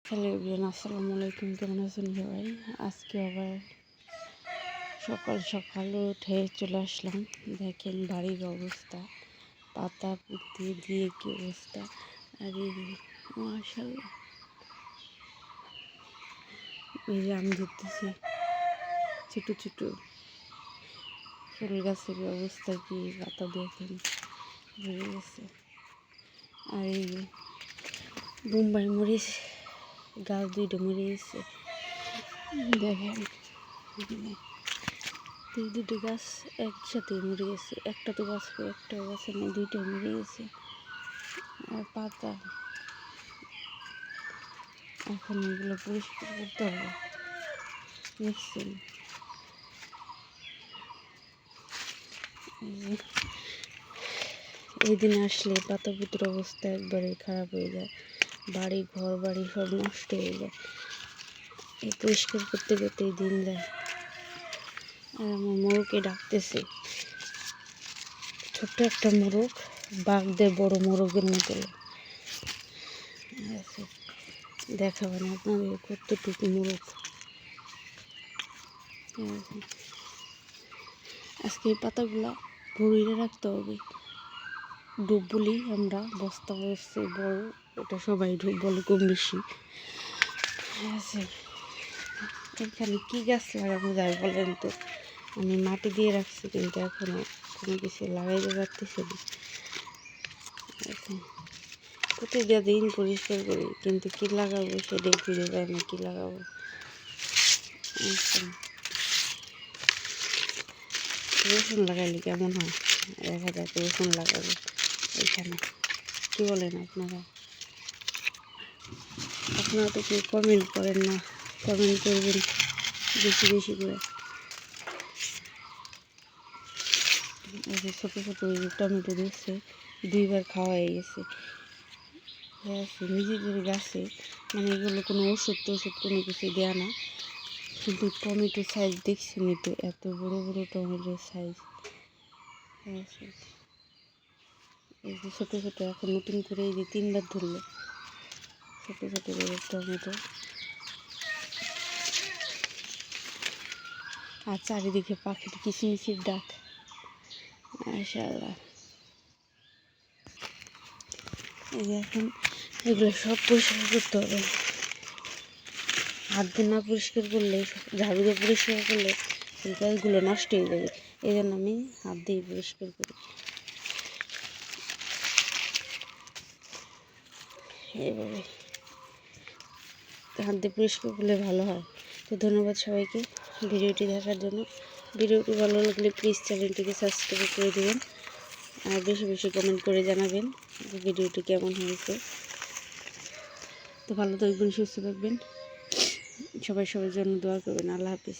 Hello everyone, আসসালামু আলাইকুম। কেমন আছেন সবাই? আজকে আবার সকাল সকাল উঠে চলে আসলাম। দেখেন বাড়ির অবস্থা, পাতা পুঁতি দিয়ে কি অবস্থা। আর এই মাশাআল্লাহ, এই যে আমি দেখতেছি ছোটো ছোটো ফুল গাছের অবস্থা কি, পাতা দেখেন ভরে গেছে। আর এই যে বোম্বাই মরিচ গাছ দুইটা মরে গেছে, দেখেন এই দুটো গাছ একসাথে মরে গেছে। একটা তো বাঁচবে, একটা গাছে নেই, দুইটাই মরে গেছে। আর পাতা এখন এগুলো পরিষ্কার করতে হবে। দেখছেন এই দিনে আসলে পাতা পুত্র অবস্থা একবারে খারাপ হয়ে যায়, বাড়ি ঘর বাড়ি সব নষ্ট হয়ে যায়। এই পরিষ্কার করতে করতেই দিন যায়। আর আমার মোরগকে ডাকতেছে, ছোট্ট একটা মোরগ, বাঘ দেয় বড় মোরগের মতো। দেখাবেন আপনাদের কতটুকু মোরগ। আজকে এই পাতাগুলা ভরিয়ে রাখতে হবে। ডুব বলি আমরা, বস্তা হচ্ছে বড়, এটা সবাই ডুব বলে কম বেশি। এখানে কি গাছ লাগানো যায় বলেন তো? আমি মাটি দিয়ে রাখছি, কিন্তু এখনো কোনো কিছু লাগাইতে পারতেছি না। প্রতিদিন পরিষ্কার করি, কিন্তু কি লাগাবো সেটাই খুঁজে পাই না। কি লাগাবো? রসুন লাগাইলে কেমন হয়? দেখা যাক, রসুন লাগাবো এখানে। কি বলেন আপনারা? আপনারা তো কেউ কমেন্ট করেন না, কমেন্ট করবেন বেশি বেশি করে। এই যে ছোটো ছোটো টমেটো দিচ্ছে, দুইবার খাওয়া হয়ে গেছে। নিজেদের গাছে, মানে এগুলো কোনো ওষুধ টষুধ কোনো কিছু দেয়া না, কিন্তু টমেটোর সাইজ দেখছেনি তো, এত বড় বড় টমেটোর সাইজ। এই যে ছোটো ছোটো এখন নতুন করে এই যে 3বার ধরলো ছোটো ছোটো টমেটো। আর চারিদিকে পাখির কিচিমিচির ডাক। মাশাআল্লাহ। এই যে এখন এগুলো সব পরিষ্কার করতে হবে। হাত দিয়ে না পরিষ্কার করলে, ঝাড়ু দিয়ে পরিষ্কার করলে এই গাছগুলো নষ্ট হয়ে যাবে। এই জন্য আমি হাত দিয়ে পরিষ্কার করি। এইভাবে হাত দিয়ে পরিষ্কার করলে ভালো হয়। তো ধন্যবাদ সবাইকে ভিডিওটি দেখার জন্য। ভিডিওটি ভালো লাগলে প্লিজ চ্যানেলটিকে সাবস্ক্রাইব করে দেবেন, আর বেশি বেশি কমেন্ট করে জানাবেন যে ভিডিওটি কেমন হয়েছে। তো ভালো থাকবেন, সুস্থ থাকবেন, সবাই সবার জন্য দোয়া করবেন। আল্লাহ হাফিজ।